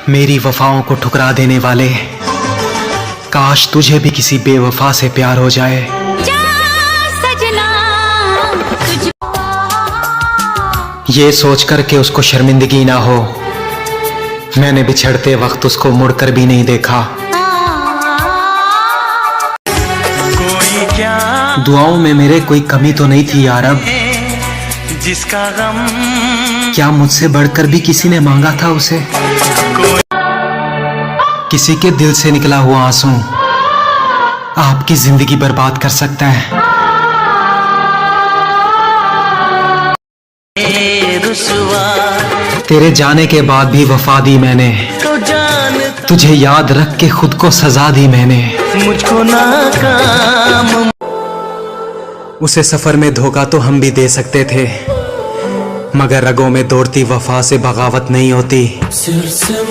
मेरी वफाओं को ठुकरा देने वाले, काश तुझे भी किसी बेवफा से प्यार हो जाए। जा सजना ये सोचकर के उसको शर्मिंदगी ना हो, मैंने बिछड़ते वक्त उसको मुड़कर भी नहीं देखा। दुआओं में मेरे कोई कमी तो नहीं थी यार, अब जिसका गम क्या मुझसे बढ़कर भी किसी ने मांगा था उसे? किसी के दिल से निकला हुआ आंसू आपकी जिंदगी बर्बाद कर सकता है। तेरे जाने के बाद भी वफा दी मैंने, तो जान तुझे याद रख के खुद को सजा दी मैंने। मुझको नाकाम उसे सफर में धोखा तो हम भी दे सकते थे, मगर रगों में दौड़ती वफा से बगावत नहीं होती। सिर से